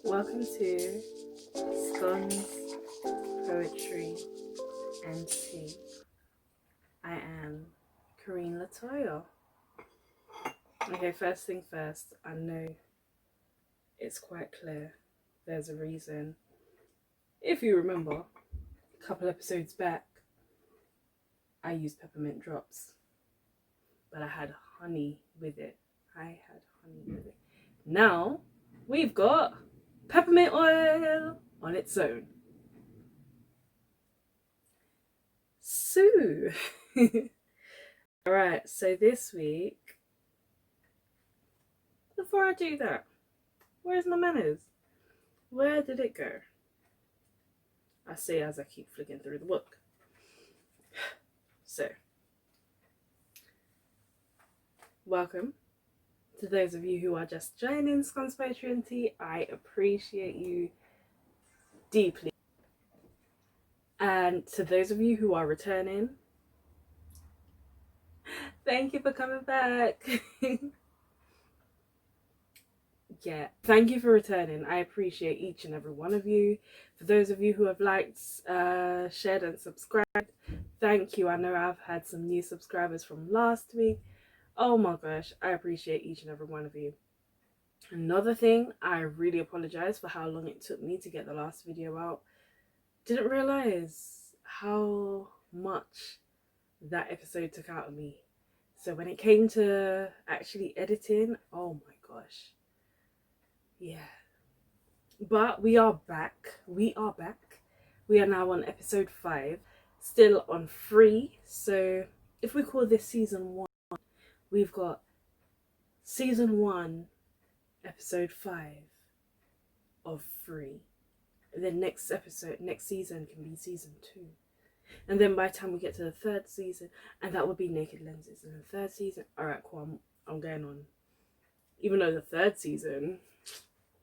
Welcome to Scones, Poetry and Tea. I am Kareen Latoya. Okay, first thing first, I know it's quite clear there's a reason. If you remember, a couple episodes back, I used peppermint drops, but I had honey with it. Now, we've got peppermint oil on its own. So, alright, so this week, before I do that, where's my manners? Where did it go? I say as I keep flicking through the book. So, welcome to those of you who are just joining Scones Poetry and Tea. I appreciate you deeply. And to those of you who are returning, thank you for coming back. Yeah, thank you for returning. I appreciate each and every one of you. For those of you who have liked, shared and subscribed, thank you. I know I've had some new subscribers from last week. Oh my gosh, I appreciate each and every one of you. Another thing, I really apologize for how long it took me to get the last video out. Didn't realize how much that episode took out of me. So when it came to actually editing, oh my gosh. Yeah. But we are back. We are now on episode 5, still on 3. So if we call this season 1, we've got season 1, episode 5 of 3. And then next season can be season 2. And then by the time we get to the 3rd season, and that would be Naked Lenses. And the 3rd season, alright, cool, I'm going on. Even though the 3rd season,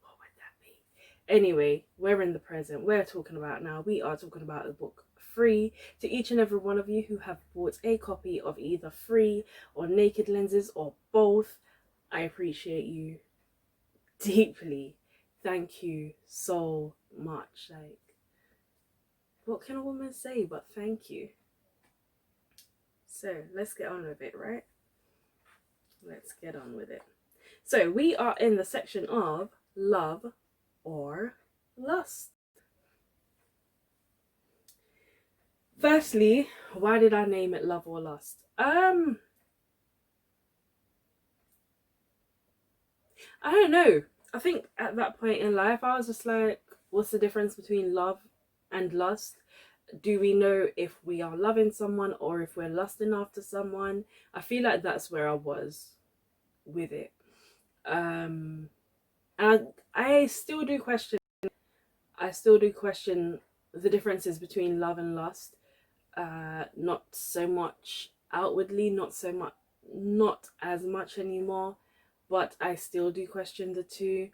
what would that be? Anyway, we're in the present. We're talking about now. We are talking about the book Free. To each and every one of you who have bought a copy of either Free or Naked Lenses or both, I appreciate you deeply. Thank you so much. Like, what can a woman say but thank you? So let's get on with it, right? Let's get on with it. So we are in the section of love or lust. Firstly, why did I name it love or lust? I don't know. I think at that point in life I was just like, what's the difference between love and lust? Do we know if we are loving someone or if we're lusting after someone? I feel like that's where I was with it. And I still do question the differences between love and lust. Not so much outwardly, not as much anymore, but I still do question the two.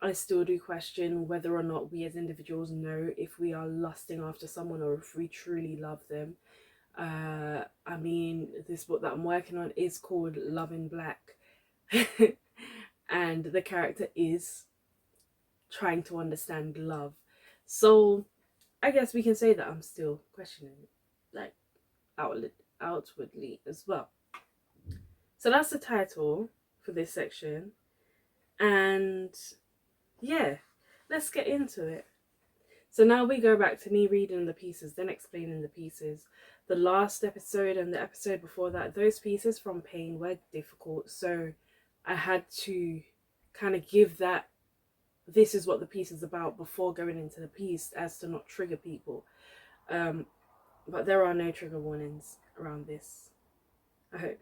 I still do question whether or not we as individuals know if we are lusting after someone or if we truly love them. I mean, this book that I'm working on is called Love in Black. And the character is trying to understand love. So I guess we can say that I'm still questioning it, like outwardly as well. So that's the title for this section. And yeah, let's get into it. So now we go back to me reading the pieces, then explaining the pieces. The last episode and the episode before that, those pieces from Pain were difficult. So I had to kind of give that, this is what the piece is about before going into the piece, as to not trigger people. But there are no trigger warnings around this, I hope.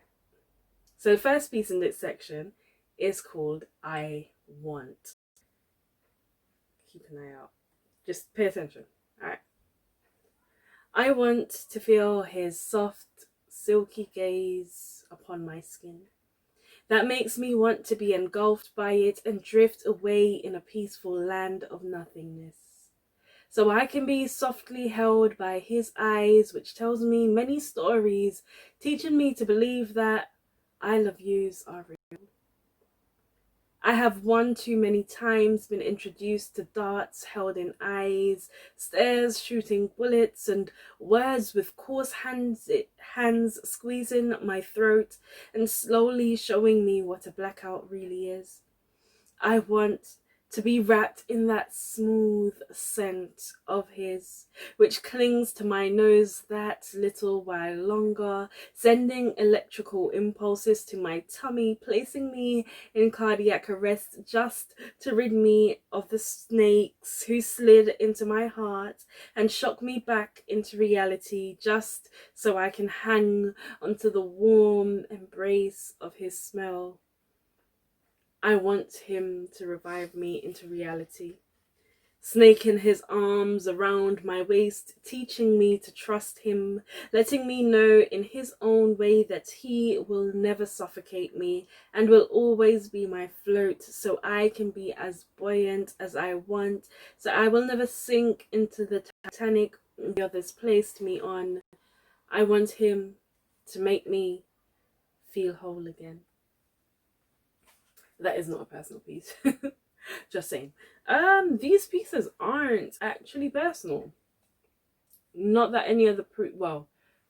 So the first piece in this section is called I Want. Keep an eye out. Just pay attention. Alright. I want to feel his soft, silky gaze upon my skin. That makes me want to be engulfed by it and drift away in a peaceful land of nothingness. So I can be softly held by his eyes, which tells me many stories, teaching me to believe that I love yous are real. I have one too many times been introduced to darts held in eyes, stares shooting bullets, and words with coarse hands squeezing my throat and slowly showing me what a blackout really is. I want to be wrapped in that smooth scent of his, which clings to my nose that little while longer, sending electrical impulses to my tummy, placing me in cardiac arrest just to rid me of the snakes who slid into my heart and shock me back into reality, just so I can hang onto the warm embrace of his smell. I want him to revive me into reality, snaking his arms around my waist, teaching me to trust him, letting me know in his own way that he will never suffocate me and will always be my float, so I can be as buoyant as I want, so I will never sink into the Titanic the others placed me on. I want him to make me feel whole again. That is not a personal piece. Just saying. These pieces aren't actually personal. Not that any of the well,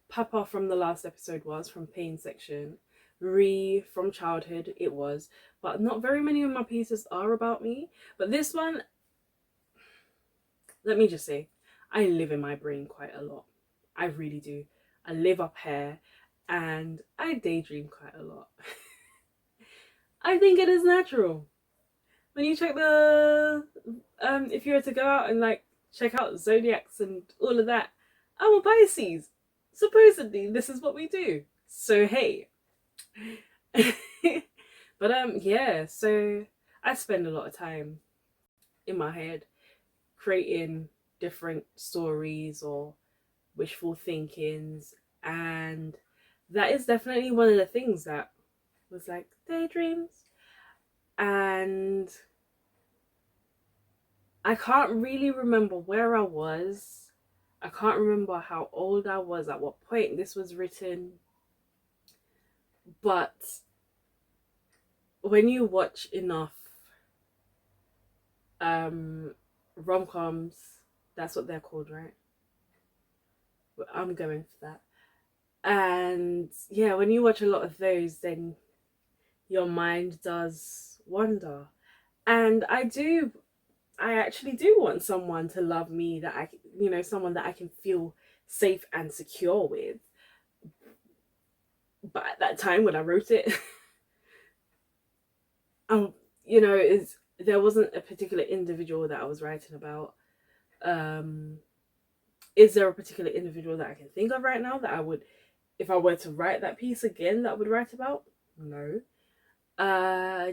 Papa from the last episode was from Pain Section. Re from Childhood, it was. But not very many of my pieces are about me. But this one, let me just say, I live in my brain quite a lot. I really do. I live up here and I daydream quite a lot. I think it is natural. When you check the if you were to go out and like check out zodiacs and all of that, I'm a Pisces. Supposedly this is what we do. So hey. But yeah, so I spend a lot of time in my head creating different stories or wishful thinkings, and that is definitely one of the things that was like daydreams. And I can't really remember where I was. I can't remember how old I was, at what point this was written. But when you watch enough rom-coms, that's what they're called, right? I'm going for that. And yeah, when you watch a lot of those, then your mind does wander. And I actually do want someone to love me, that someone that I can feel safe and secure with. But at that time when I wrote it, there wasn't a particular individual that I was writing about. Is there a particular individual that I can think of right now that I would, if I were to write that piece again, that I would write about? No.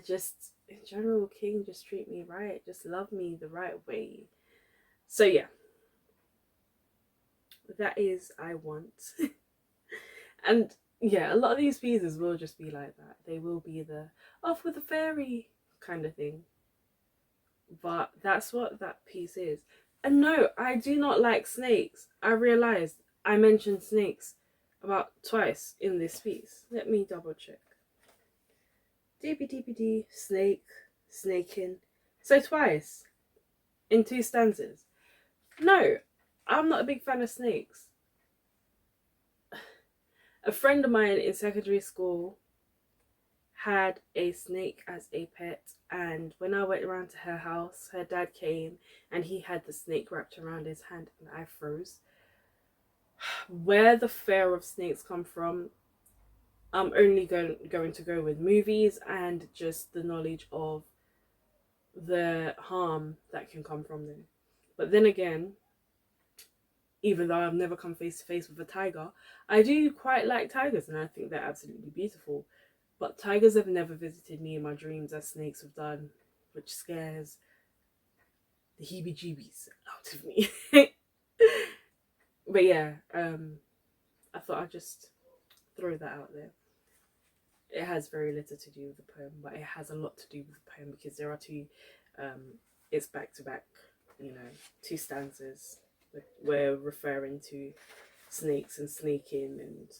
Just in general, King, just treat me right. Just love me the right way. So yeah, that is I want. And yeah, a lot of these pieces will just be like that. They will be the off with the fairy kind of thing. But that's what that piece is. And no, I do not like snakes. I realized I mentioned snakes about twice in this piece. Let me double check. DBDBD, snake, snaking. So twice in 2 stanzas. No, I'm not a big fan of snakes. A friend of mine in secondary school had a snake as a pet, and when I went around to her house, her dad came and he had the snake wrapped around his hand, and I froze. Where the fear of snakes come from, I'm only going to go with movies and just the knowledge of the harm that can come from them. But then again, even though I've never come face to face with a tiger, I do quite like tigers and I think they're absolutely beautiful. But tigers have never visited me in my dreams as snakes have done, which scares the heebie-jeebies out of me. But yeah, I thought I'd just throw that out there. It has very little to do with the poem, but it has a lot to do with the poem because there are two, it's back to back, 2 stanzas. We're referring to snakes and snaking, and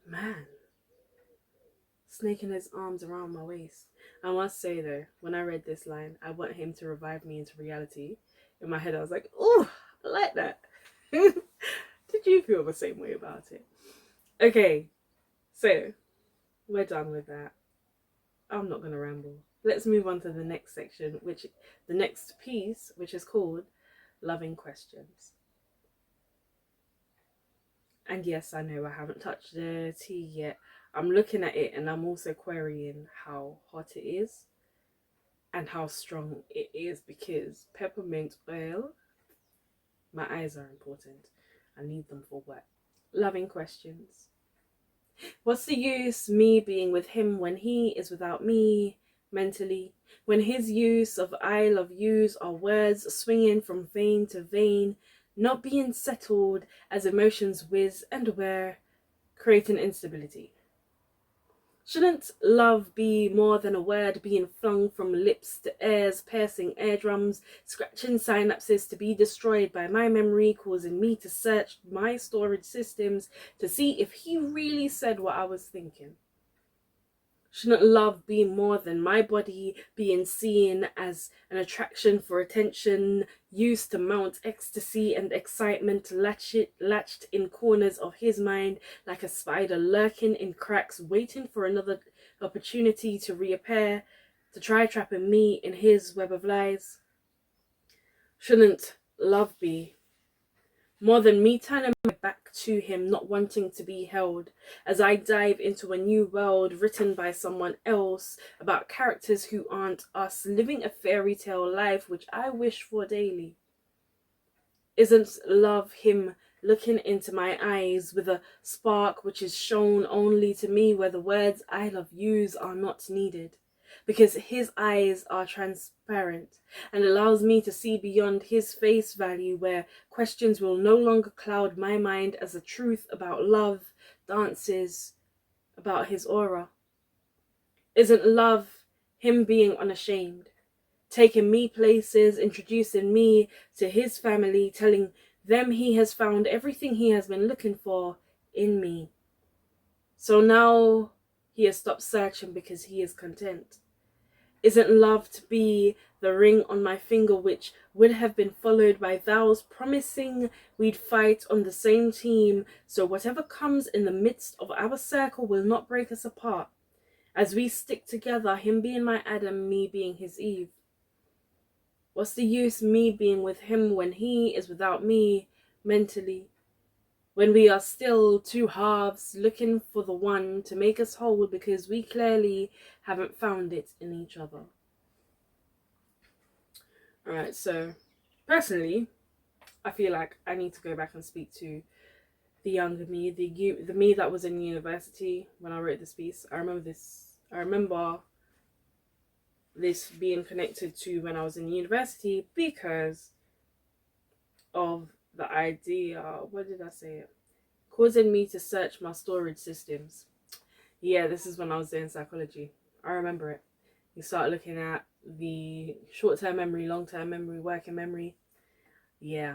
man, snaking his arms around my waist. I must say though, when I read this line, I want him to revive me into reality. In my head, I was like, oh, I like that. Did you feel the same way about it? Okay, so we're done with that. I'm not gonna ramble. Let's move on to the next section, the next piece, which is called Loving Questions. And yes, I know I haven't touched the tea yet. I'm looking at it and I'm also querying how hot it is and how strong it is, because peppermint oil, my eyes are important. I need them for work. Loving questions. What's the use me being with him when he is without me mentally? When his use of I love yous are words swinging from vein to vein, not being settled as emotions whiz and wear, creating instability. Shouldn't love be more than a word being flung from lips to ears, piercing eardrums, scratching synapses to be destroyed by my memory, causing me to search my storage systems to see if he really said what I was thinking? Shouldn't love be more than my body being seen as an attraction for attention, used to mount ecstasy and excitement, latched in corners of his mind like a spider lurking in cracks, waiting for another opportunity to reappear, to try trapping me in his web of lies? Shouldn't love be more than me turning my back to him, not wanting to be held, as I dive into a new world written by someone else, about characters who aren't us, living a fairy tale life which I wish for daily? Isn't love him looking into my eyes with a spark which is shown only to me where the words I love yous are not needed? Because his eyes are transparent and allows me to see beyond his face value, where questions will no longer cloud my mind as the truth about love dances about his aura. Isn't love him being unashamed, taking me places, introducing me to his family, telling them he has found everything he has been looking for in me? So now he has stopped searching because he is content. Isn't love to be the ring on my finger which would have been followed by vows promising we'd fight on the same team, so whatever comes in the midst of our circle will not break us apart, as we stick together, him being my Adam, me being his Eve? What's the use me being with him when he is without me mentally? When we are still two halves looking for the one to make us whole because we clearly haven't found it in each other. Alright, so personally, I feel like I need to go back and speak to the younger me, the me that was in university when I wrote this piece. I remember this being connected to when I was in university because of the idea, what did I say? Causing me to search my storage systems. Yeah, this is when I was doing psychology. I remember it. You start looking at the short-term memory, long-term memory, working memory. Yeah,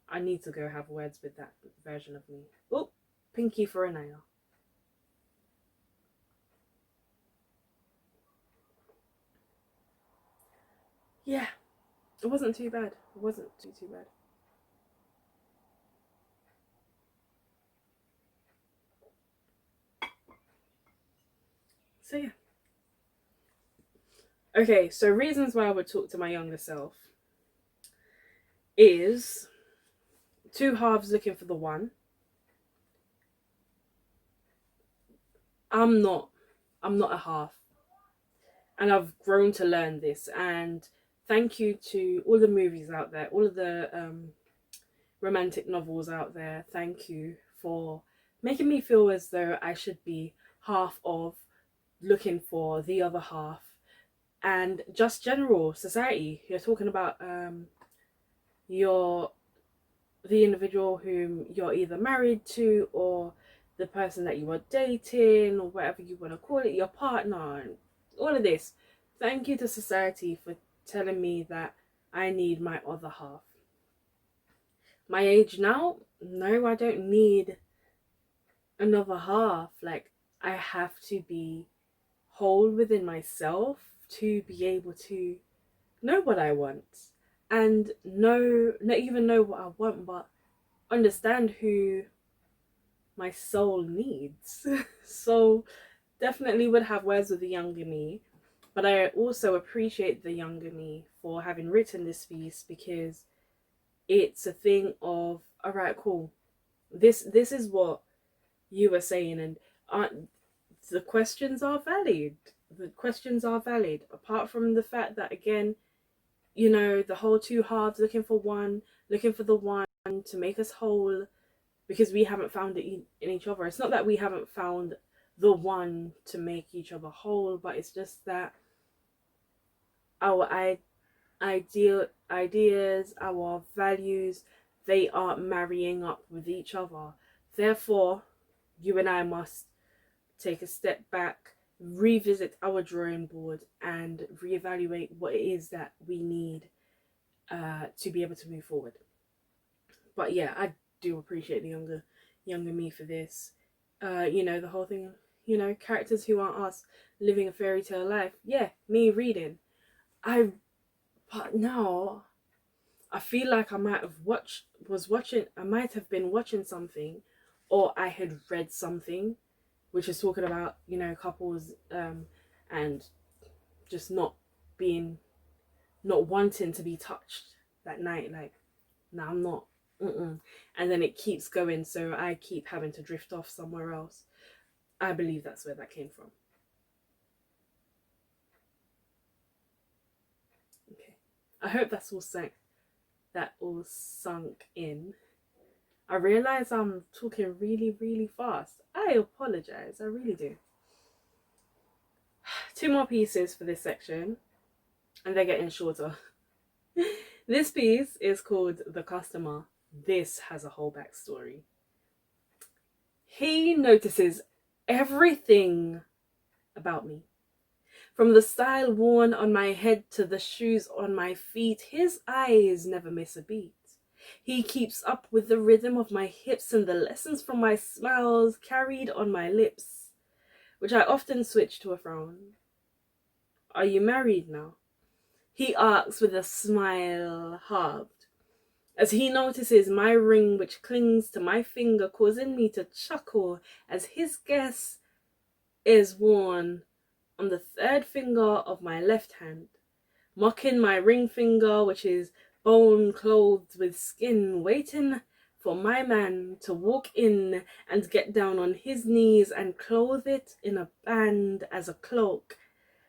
I need to go have words with that version of me. Oh, pinky for a nail. Yeah, it wasn't too bad. It wasn't too bad. So yeah. Okay, so reasons why I would talk to my younger self is two halves looking for the one. I'm not a half. And I've grown to learn this. And thank you to all the movies out there, all of the romantic novels out there. Thank you for making me feel as though I should be half of looking for the other half. And just general society, you're talking about your the individual whom you're either married to, or the person that you are dating, or whatever you want to call it, your partner, and all of this. Thank you to society for telling me that I need my other half. My age now, no, I don't need another half. Like, I have to be whole within myself to be able to know what I want, and not even know what I want, but understand who my soul needs. So definitely would have words with the younger me, but I also appreciate the younger me for having written this piece, because it's a thing of, all right, cool, this is what you were saying, and the questions are valid. The questions are valid, apart from the fact that, again, you know, the whole two halves, looking for the one to make us whole, because we haven't found it in each other. It's not that we haven't found the one to make each other whole, but it's just that our ideas, our values, they are marrying up with each other. Therefore, you and I must take a step back, revisit our drawing board, and reevaluate what it is that we need to be able to move forward. But yeah, I do appreciate the younger me for this. You know, the whole thing, you know, characters who aren't us living a fairy tale life. Yeah, me reading. But now I feel like I might have been watching something, or I had read something which is talking about, you know, couples and just not wanting to be touched that night. Like, no, I'm not. And then it keeps going, so I keep having to drift off somewhere else. I believe that's where that came from. Okay, I hope that all sunk in. I realize I'm talking really, really fast. I apologize, I really do. Two more pieces for this section, and they're getting shorter. This piece is called The Customer. This has a whole backstory. He notices everything about me. From the style worn on my head to the shoes on my feet, his eyes never miss a beat. He keeps up with the rhythm of my hips and the lessons from my smiles carried on my lips, which I often switch to a frown. Are you married now? He asks with a smile halved, as he notices my ring which clings to my finger, causing me to chuckle as his guess is worn on the third finger of my left hand, mocking my ring finger, which is bone clothed with skin, waiting for my man to walk in and get down on his knees and clothe it in a band as a cloak,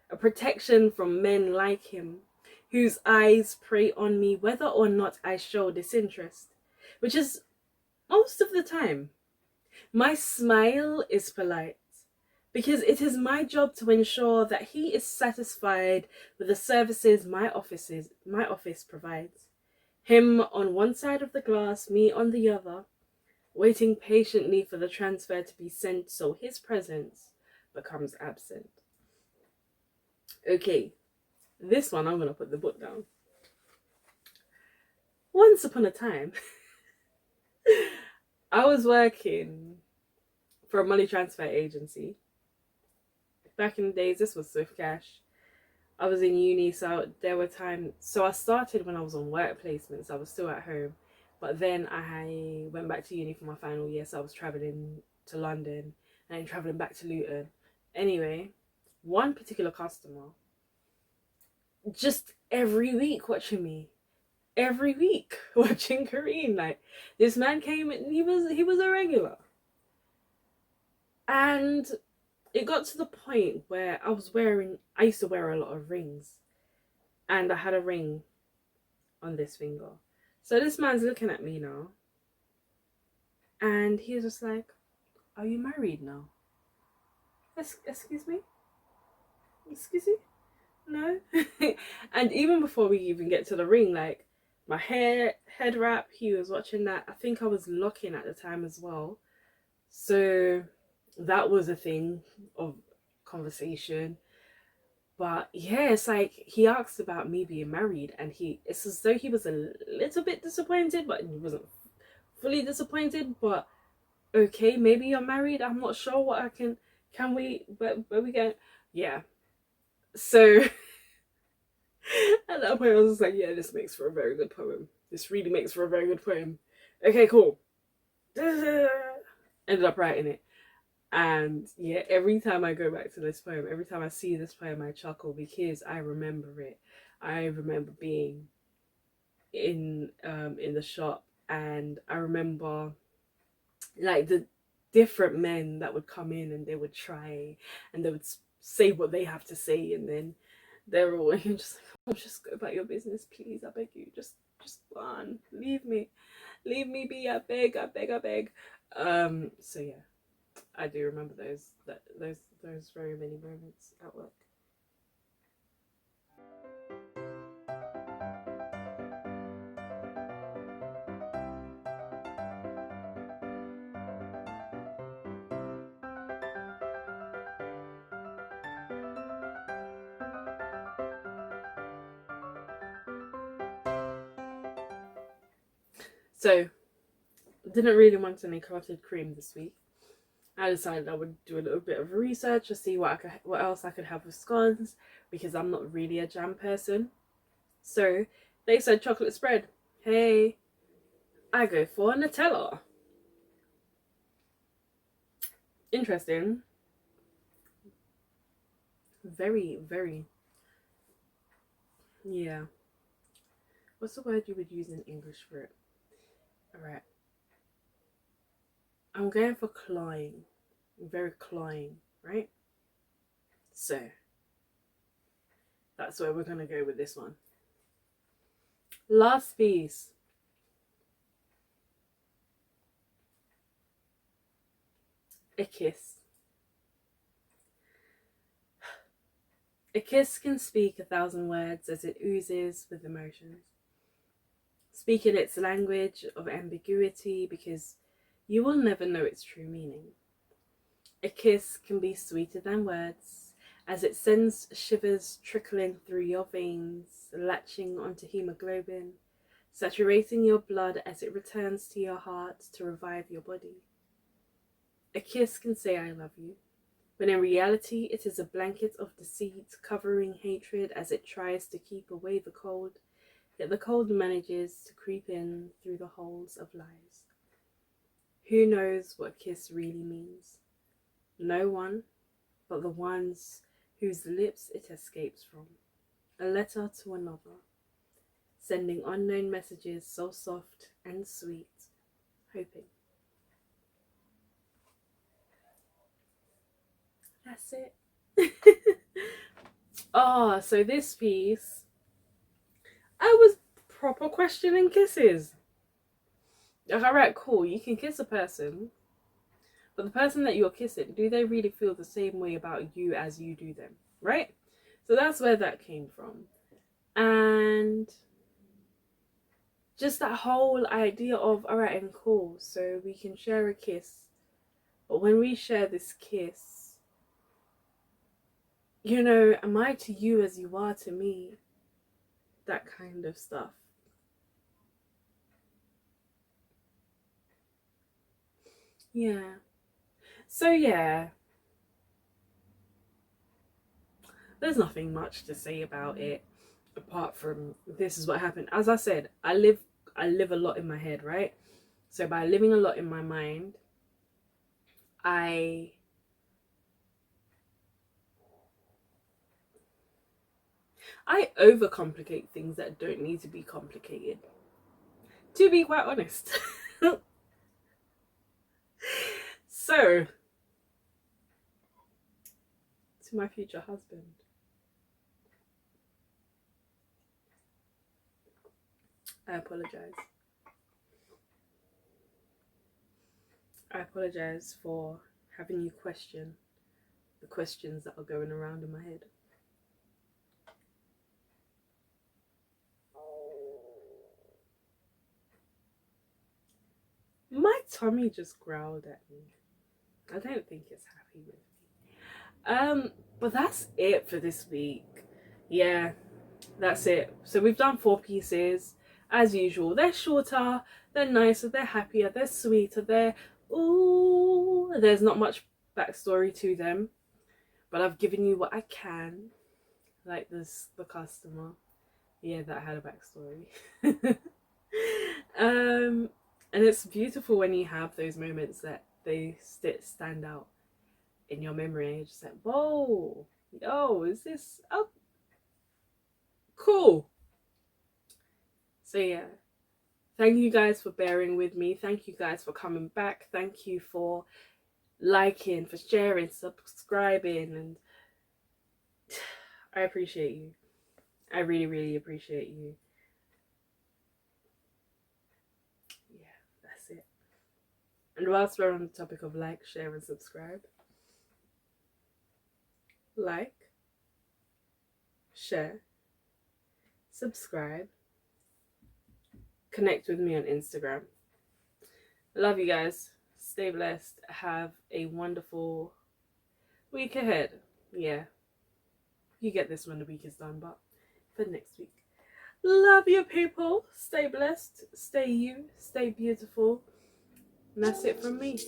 a protection from men like him, whose eyes prey on me whether or not I show disinterest, which is most of the time. My smile is polite, because it is my job to ensure that he is satisfied with the services my office provides. Him on one side of the glass, me on the other, waiting patiently for the transfer to be sent so his presence becomes absent. Okay, this one I'm going to put the book down. Once upon a time, I was working for a money transfer agency. Back in the days, this was Swift Cash. I was in uni, so there were times. So I started when I was on work placements. I was still at home, but then I went back to uni for my final year. So I was traveling to London and then traveling back to Luton. Anyway, one particular customer, just every week watching me, every week watching Kareen. Like, this man came and he was a regular, and it got to the point where I used to wear a lot of rings, and I had a ring on this finger. So this man's looking at me now, and he was just like, are you married now? Excuse me? Excuse me? No? And even before we even get to the ring, like, my head wrap, he was watching that. I think I was locking at the time as well. So that was a thing of conversation. But yeah, it's like he asked about me being married, and it's as though he was a little bit disappointed, but he wasn't fully disappointed. But okay, maybe you're married. I'm not sure what I can Can we, where we go? Yeah. So at that point I was just like, yeah, this makes for a very good poem. This really makes for a very good poem. Okay, cool. Ended up writing it. And yeah, every time I go back to this poem, every time I see this poem, I chuckle because I remember it. I remember being in the shop, and I remember like the different men that would come in and they would try and they would say what they have to say, and then they're all just like, oh, just go about your business, please, I beg you, just go on, leave me be, I beg, I beg, I beg. So yeah, I do remember those very many moments at work. So didn't really want any clotted cream this week. I decided I would do a little bit of research to see what else I could have with scones, because I'm not really a jam person. So they said chocolate spread. Hey, I go for Nutella. Interesting. Very, very. Yeah. What's the word you would use in English for it? Alright. I'm going for cloying. Very cloying, right? So that's where we're going to go with this one. Last piece. A kiss. A kiss can speak 1,000 words as it oozes with emotions. Speak in its language of ambiguity because you will never know its true meaning. A kiss can be sweeter than words as it sends shivers trickling through your veins, latching onto hemoglobin, saturating your blood as it returns to your heart to revive your body. A kiss can say I love you, when in reality it is a blanket of deceit covering hatred as it tries to keep away the cold, yet the cold manages to creep in through the holes of lies. Who knows what a kiss really means? No one but the ones whose lips it escapes from. A letter to another, sending unknown messages so soft and sweet, hoping. That's it. Oh, so this piece, I was proper questioning kisses. Like, alright, cool, you can kiss a person, but the person that you're kissing, do they really feel the same way about you as you do them, right? So that's where that came from. And just that whole idea of, alright, and cool, so we can share a kiss, but when we share this kiss, you know, am I to you as you are to me? That kind of stuff. Yeah. So yeah, there's nothing much to say about it apart from this is what happened. As I said, I live a lot in my head, right? So by living a lot in my mind, I overcomplicate things that don't need to be complicated. To be quite honest. So, to my future husband, I apologize. I apologize for having you question the questions that are going around in my head. My tummy just growled at me. I don't think it's happy with me. But that's it for this week. Yeah, that's it. So we've done 4 pieces. As usual, they're shorter, they're nicer, they're happier, they're sweeter, they're ooh, there's not much backstory to them, but I've given you what I can. Like the customer, yeah, that had a backstory. um, and it's beautiful when you have those moments that they stand out in your memory, and you're just like, whoa, yo, is this, oh, cool. So yeah, thank you guys for bearing with me. Thank you guys for coming back. Thank you for liking, for sharing, subscribing, and I appreciate you. I really, really appreciate you. Yeah, that's it. And whilst we're on the topic of like, share, and subscribe, like, share, subscribe, connect with me on Instagram. I love you guys. Stay blessed. Have a wonderful week ahead. Yeah, you get this when the week is done, but for next week. Love you, people. Stay blessed. Stay you. Stay beautiful. And that's it from me.